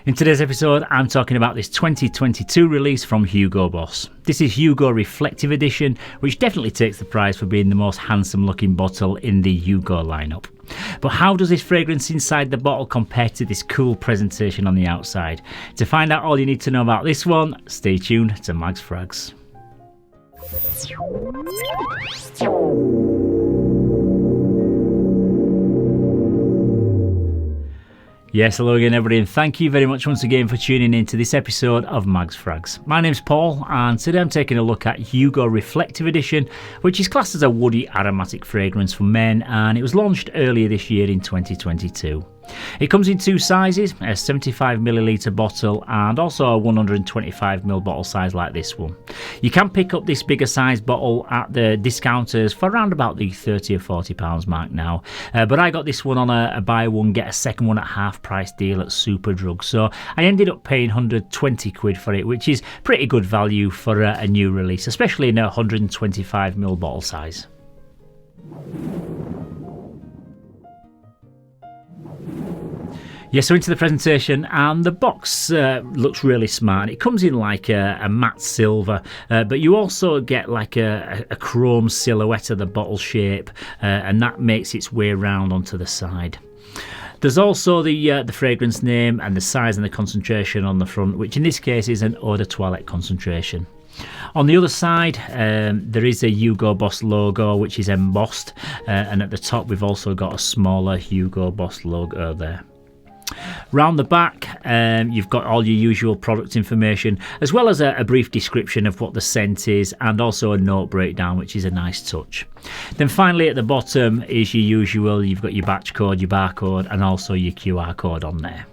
In today's episode, I'm talking about this 2022 release from Hugo Boss. This is Hugo Reflective Edition, which definitely takes the prize for being the most handsome looking bottle in the Hugo lineup. But how does this fragrance inside the bottle compare to this cool presentation on the outside? To find out all you need to know about this one, stay tuned to Mags Frags. Yes, hello again everybody, and thank you very much once again for tuning in to this episode of Mags Frags. My name's Paul, and today I'm taking a look at Hugo Reflective Edition, which is classed as a woody aromatic fragrance for men, and it was launched earlier this year in 2022. It comes in two sizes, a 75ml bottle and also a 125ml bottle size like this one. You can pick up this bigger size bottle at the discounters for around about the £30 or £40 mark now, but I got this one on a buy one get a second one at half price deal at Superdrug, so I ended up paying 120 quid for it, which is pretty good value for a new release, especially in a 125ml bottle size. Yeah, so into the presentation, and the box looks really smart. It comes in like a matte silver, but you also get like a chrome silhouette of the bottle shape, and that makes its way around onto the side. There's also the fragrance name and the size and the concentration on the front, which in this case is an eau de toilette concentration. On the other side, there is a Hugo Boss logo, which is embossed, and at the top we've also got a smaller Hugo Boss logo there. Round the back, you've got all your usual product information, as well as a brief description of what the scent is, and also a note breakdown, which is a nice touch. Then finally at the bottom is your usual, you've got your batch code, your barcode, and also your QR code on there.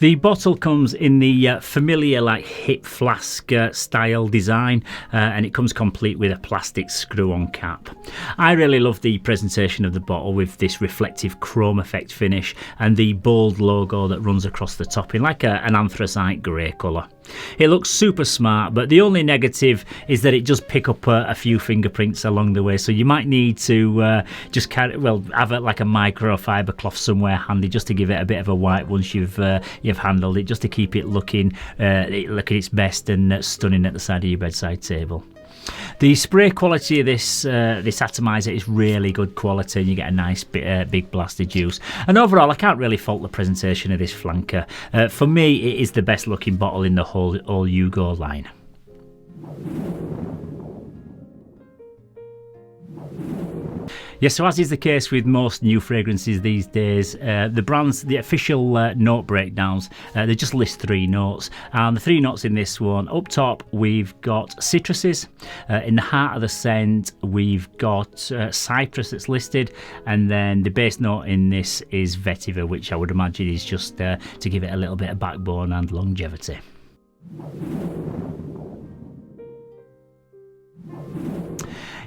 The bottle comes in the familiar like hip flask style design, and it comes complete with a plastic screw-on cap. I really love the presentation of the bottle with this reflective chrome effect finish and the bold logo that runs across the top in like an anthracite grey colour. It looks super smart, but the only negative is that it does pick up a few fingerprints along the way, so you might need to just have like a microfiber cloth somewhere handy just to give it a bit of a wipe once you've handled it, just to keep it looking its best and stunning at the side of your bedside table. The spray quality of this atomizer is really good quality, and you get a nice big blast of juice. And overall, I can't really fault the presentation of this flanker. For me, it is the best looking bottle in the whole Hugo line. Yes, so as is the case with most new fragrances these days, the official note breakdowns, they just list 3 notes, and the 3 notes in this one, up top we've got citruses, in the heart of the scent we've got cypress that's listed, and then the base note in this is vetiver, which I would imagine is just to give it a little bit of backbone and longevity.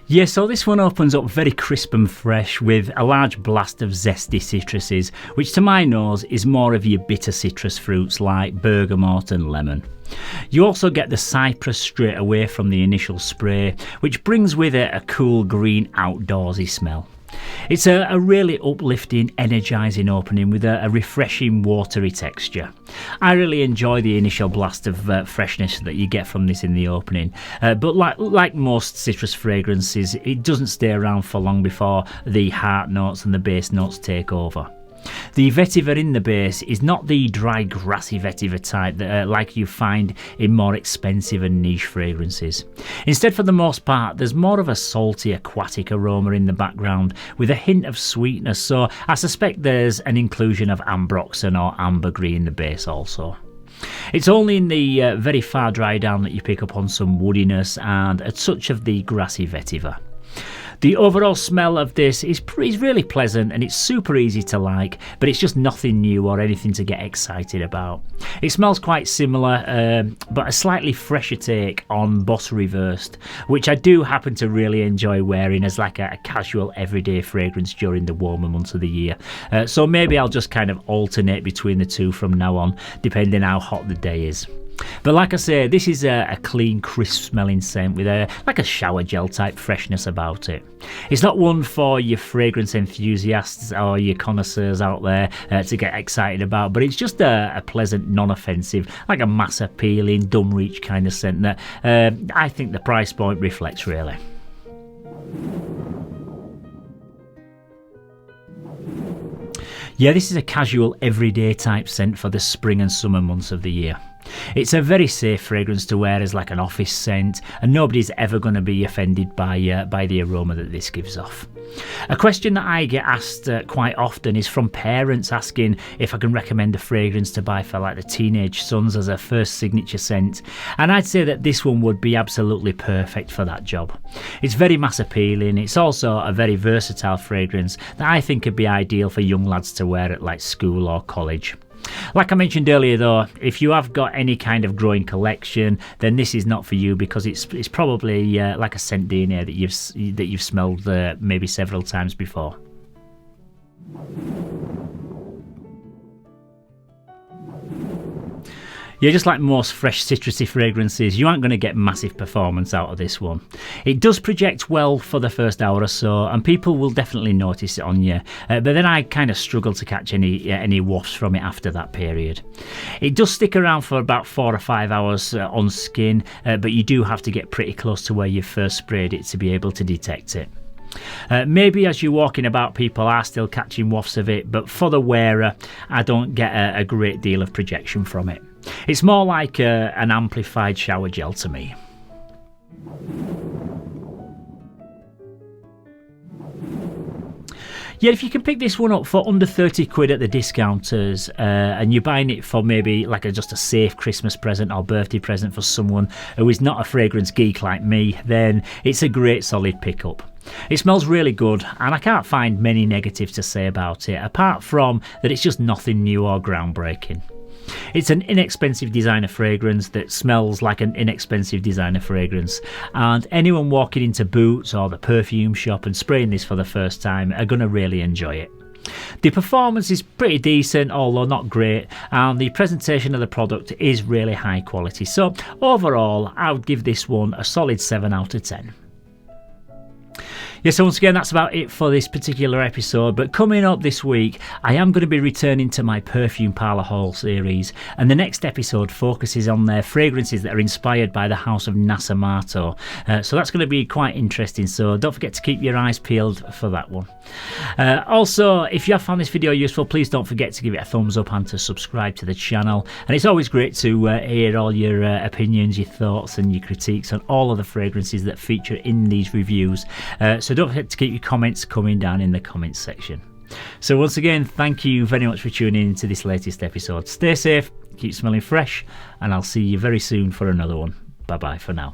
Yeah, so this one opens up very crisp and fresh with a large blast of zesty citruses, which to my nose is more of your bitter citrus fruits like bergamot and lemon. You also get the cypress straight away from the initial spray, which brings with it a cool green outdoorsy smell. It's a really uplifting, energising opening with a refreshing watery texture. I really enjoy the initial blast of freshness that you get from this in the opening, but like most citrus fragrances, it doesn't stay around for long before the heart notes and the base notes take over. The vetiver in the base is not the dry grassy vetiver type that like you find in more expensive and niche fragrances. Instead, for the most part, there's more of a salty aquatic aroma in the background with a hint of sweetness, so I suspect there's an inclusion of ambroxan or ambergris in the base also. It's only in the very far dry down that you pick up on some woodiness and a touch of the grassy vetiver. The overall smell of this is really pleasant, and it's super easy to like, but it's just nothing new or anything to get excited about. It smells quite similar, but a slightly fresher take on Boss Reversed, which I do happen to really enjoy wearing as like a casual everyday fragrance during the warmer months of the year. So maybe I'll just kind of alternate between the two from now on, depending how hot the day is. But like I say, this is a clean, crisp smelling scent with like a shower gel type freshness about it. It's not one for your fragrance enthusiasts or your connoisseurs out there to get excited about, but it's just a pleasant, non-offensive, like a mass appealing, dumb reach kind of scent that I think the price point reflects really. Yeah, this is a casual, everyday type scent for the spring and summer months of the year. It's a very safe fragrance to wear as like an office scent, and nobody's ever going to be offended by the aroma that this gives off. A question that I get asked quite often is from parents asking if I can recommend a fragrance to buy for like the teenage sons as a first signature scent, and I'd say that this one would be absolutely perfect for that job. It's very mass appealing. It's also a very versatile fragrance that I think could be ideal for young lads to wear at like school or college. Like I mentioned earlier though, if you have got any kind of growing collection, then this is not for you, because it's probably like a scent DNA that you've smelled maybe several times before. Yeah, just like most fresh citrusy fragrances, you aren't going to get massive performance out of this one. It does project well for the first hour or so, and people will definitely notice it on you, but then I kind of struggle to catch any wafts from it after that period. It does stick around for about 4 or 5 hours on skin, but you do have to get pretty close to where you first sprayed it to be able to detect it. Maybe as you're walking about, people are still catching wafts of it, but for the wearer, I don't get a great deal of projection from it. It's more like an amplified shower gel to me. Yeah, if you can pick this one up for under 30 quid at the discounters, and you're buying it for maybe like just a safe Christmas present or birthday present for someone who is not a fragrance geek like me, then it's a great solid pickup. It smells really good, and I can't find many negatives to say about it, apart from that it's just nothing new or groundbreaking. It's an inexpensive designer fragrance that smells like an inexpensive designer fragrance, and anyone walking into Boots or the perfume shop and spraying this for the first time are going to really enjoy it. The performance is pretty decent, although not great, and the presentation of the product is really high quality. So overall, I would give this one a solid 7 out of 10. Yeah, so once again, that's about it for this particular episode, but coming up this week, I am going to be returning to my Perfume Parlour Haul series, and the next episode focuses on their fragrances that are inspired by the house of Nasamato, so that's going to be quite interesting, so don't forget to keep your eyes peeled for that one. Also, if you have found this video useful, please don't forget to give it a thumbs up and to subscribe to the channel, and it's always great to hear all your opinions, your thoughts and your critiques on all of the fragrances that feature in these reviews. So don't forget to keep your comments coming down in the comments section. So once again, thank you very much for tuning in to this latest episode. Stay safe, keep smelling fresh, and I'll see you very soon for another one. Bye bye for now.